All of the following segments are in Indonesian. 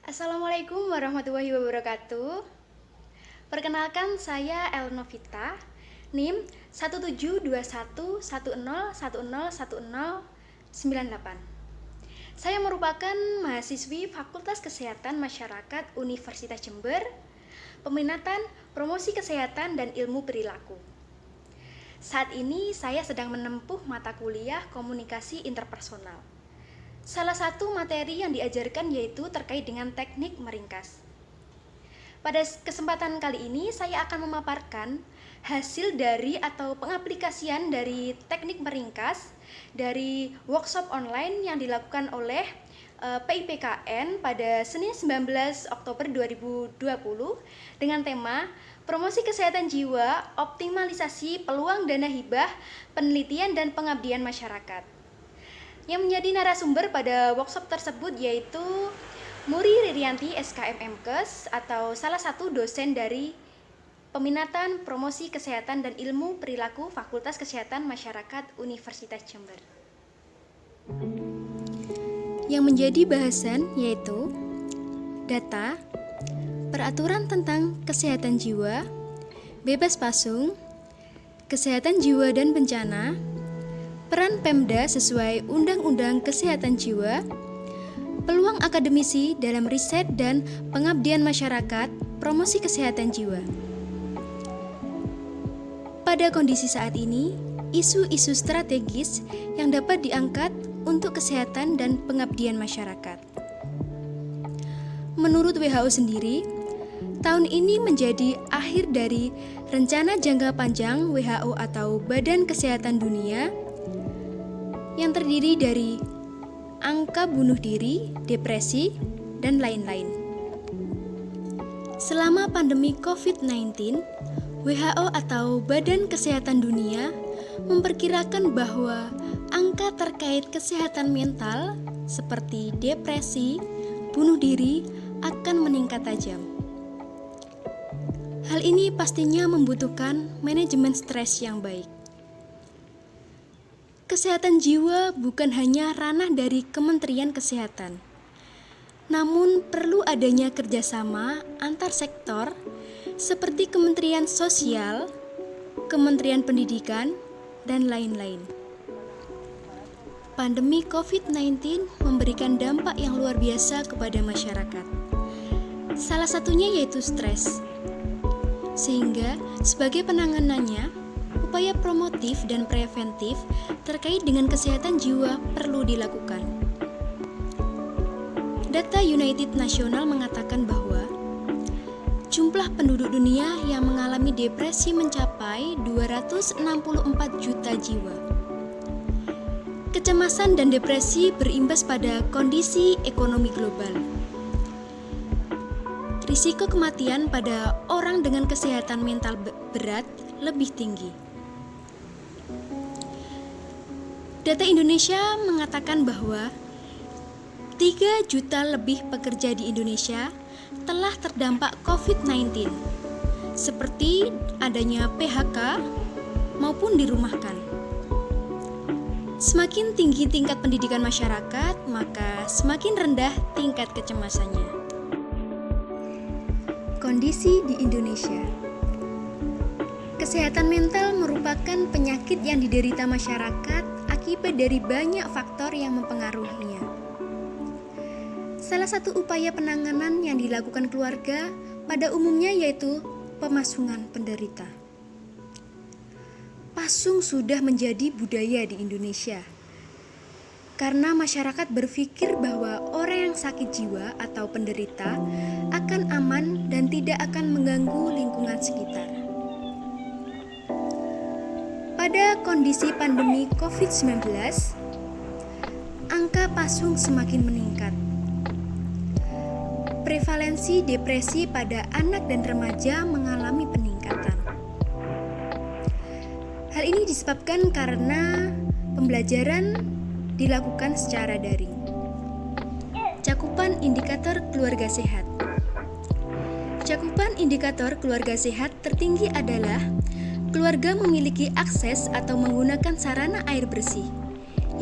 Assalamualaikum warahmatullahi wabarakatuh. Perkenalkan, saya Elnovita, NIM 1721101010198. Saya merupakan mahasiswi Fakultas Kesehatan Masyarakat Universitas Jember, peminatan Promosi Kesehatan dan Ilmu Perilaku. Saat ini saya sedang menempuh mata kuliah Komunikasi Interpersonal. Salah satu materi yang diajarkan yaitu terkait dengan teknik meringkas. Pada kesempatan kali ini saya akan memaparkan hasil dari atau pengaplikasian dari teknik meringkas dari workshop online yang dilakukan oleh PIPKN pada Senin 19 Oktober 2020 dengan tema Promosi Kesehatan Jiwa, Optimalisasi Peluang Dana Hibah, Penelitian dan Pengabdian Masyarakat. Yang menjadi narasumber pada workshop tersebut yaitu Muri Ririanti SKMMkes atau salah satu dosen dari Peminatan Promosi Kesehatan dan Ilmu Perilaku Fakultas Kesehatan Masyarakat Universitas Jember. Yang menjadi bahasan yaitu data, peraturan tentang kesehatan jiwa, bebas pasung, kesehatan jiwa dan bencana, peran Pemda sesuai Undang-Undang Kesehatan Jiwa, peluang akademisi dalam riset dan pengabdian masyarakat, promosi kesehatan jiwa. Pada kondisi saat ini, isu-isu strategis yang dapat diangkat untuk kesehatan dan pengabdian masyarakat. Menurut WHO sendiri, tahun ini menjadi akhir dari Rencana Jangka Panjang WHO atau Badan Kesehatan Dunia yang terdiri dari angka bunuh diri, depresi, dan lain-lain. Selama pandemi COVID-19, WHO atau Badan Kesehatan Dunia memperkirakan bahwa angka terkait kesehatan mental seperti depresi, bunuh diri akan meningkat tajam. Hal ini pastinya membutuhkan manajemen stres yang baik. Kesehatan jiwa bukan hanya ranah dari Kementerian Kesehatan, namun perlu adanya kerjasama antar sektor seperti Kementerian Sosial, Kementerian Pendidikan, dan lain-lain. Pandemi COVID-19 memberikan dampak yang luar biasa kepada masyarakat. Salah satunya yaitu stres. Sehingga sebagai penanganannya, upaya promotif dan preventif terkait dengan kesehatan jiwa perlu dilakukan. Data United National mengatakan bahwa jumlah penduduk dunia yang mengalami depresi mencapai 264 juta jiwa. Kecemasan dan depresi berimbas pada kondisi ekonomi global. Risiko kematian pada orang dengan kesehatan mental berat lebih tinggi. Data Indonesia mengatakan bahwa 3 juta lebih pekerja di Indonesia telah terdampak COVID-19, seperti adanya PHK maupun dirumahkan. Semakin tinggi tingkat pendidikan masyarakat, maka semakin rendah tingkat kecemasannya. Kondisi di Indonesia. Kesehatan mental merupakan penyakit yang diderita masyarakat akibat dari banyak faktor yang mempengaruhinya. Salah satu upaya penanganan yang dilakukan keluarga pada umumnya yaitu pemasungan penderita. Pasung sudah menjadi budaya di Indonesia karena masyarakat berpikir bahwa orang yang sakit jiwa atau penderita akan aman dan tidak akan mengganggu lingkungan sekitar. Pada kondisi pandemi COVID-19, angka pasung semakin meningkat. Prevalensi depresi pada anak dan remaja mengalami peningkatan. Hal ini disebabkan karena pembelajaran dilakukan secara daring. Cakupan indikator keluarga sehat. Cakupan indikator keluarga sehat tertinggi adalah keluarga memiliki akses atau menggunakan sarana air bersih,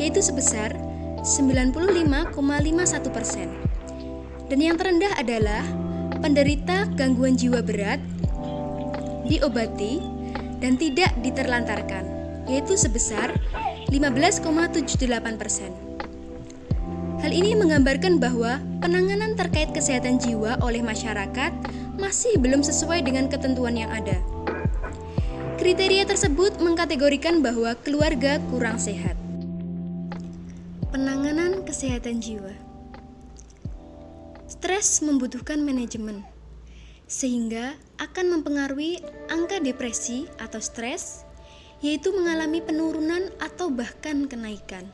yaitu sebesar 95,51%. Dan yang terendah adalah penderita gangguan jiwa berat diobati dan tidak diterlantarkan, yaitu sebesar 15,78%. Hal ini menggambarkan bahwa penanganan terkait kesehatan jiwa oleh masyarakat masih belum sesuai dengan ketentuan yang ada. Kriteria tersebut mengkategorikan bahwa keluarga kurang sehat. Penanganan kesehatan jiwa. Stres membutuhkan manajemen, sehingga akan mempengaruhi angka depresi atau stres, yaitu mengalami penurunan atau bahkan kenaikan.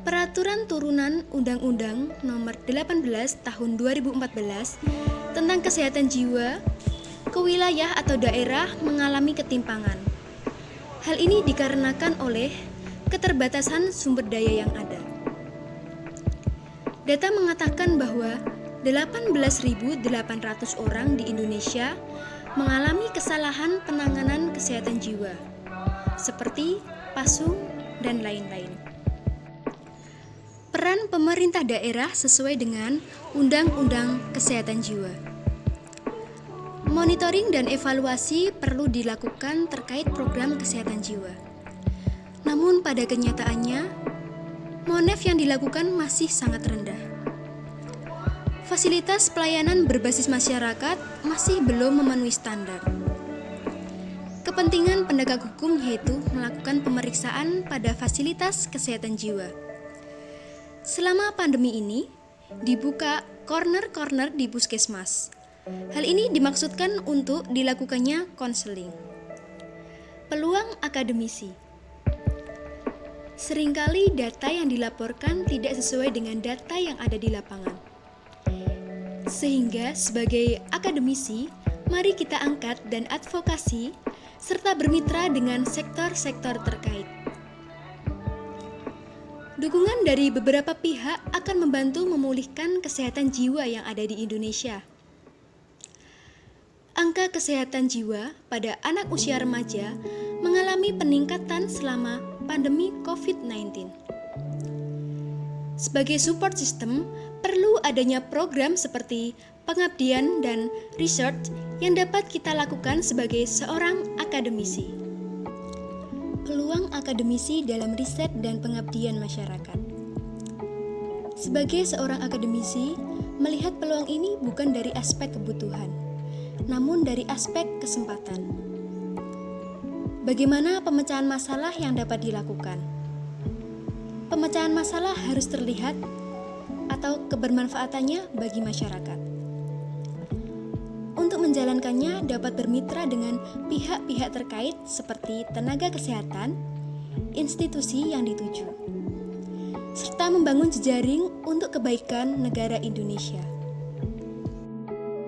Peraturan Turunan Undang-Undang Nomor 18 Tahun 2014 tentang Kesehatan Jiwa ke wilayah atau daerah mengalami ketimpangan. Hal ini dikarenakan oleh keterbatasan sumber daya yang ada. Data mengatakan bahwa 18.800 orang di Indonesia mengalami kesalahan penanganan kesehatan jiwa, seperti pasung dan lain-lain. Peran pemerintah daerah sesuai dengan Undang-Undang Kesehatan Jiwa. Monitoring dan evaluasi perlu dilakukan terkait program kesehatan jiwa. Namun pada kenyataannya, monef yang dilakukan masih sangat rendah. Fasilitas pelayanan berbasis masyarakat masih belum memenuhi standar. Kepentingan penegak hukum yaitu melakukan pemeriksaan pada fasilitas kesehatan jiwa. Selama pandemi ini, dibuka corner-corner di puskesmas. Hal ini dimaksudkan untuk dilakukannya konseling. Peluang akademisi. Seringkali data yang dilaporkan tidak sesuai dengan data yang ada di lapangan. Sehingga sebagai akademisi, mari kita angkat dan advokasi serta bermitra dengan sektor-sektor terkait. Dukungan dari beberapa pihak akan membantu memulihkan kesehatan jiwa yang ada di Indonesia. Angka kesehatan jiwa pada anak usia remaja mengalami peningkatan selama pandemi COVID-19. Sebagai support system, perlu adanya program seperti pengabdian dan research yang dapat kita lakukan sebagai seorang akademisi. Peluang akademisi dalam riset dan pengabdian masyarakat. Sebagai seorang akademisi, melihat peluang ini bukan dari aspek kebutuhan, namun dari aspek kesempatan. Bagaimana pemecahan masalah yang dapat dilakukan? Pemecahan masalah harus terlihat atau kebermanfaatannya bagi masyarakat. Untuk menjalankannya dapat bermitra dengan pihak-pihak terkait seperti tenaga kesehatan, institusi yang dituju, serta membangun jejaring untuk kebaikan negara Indonesia.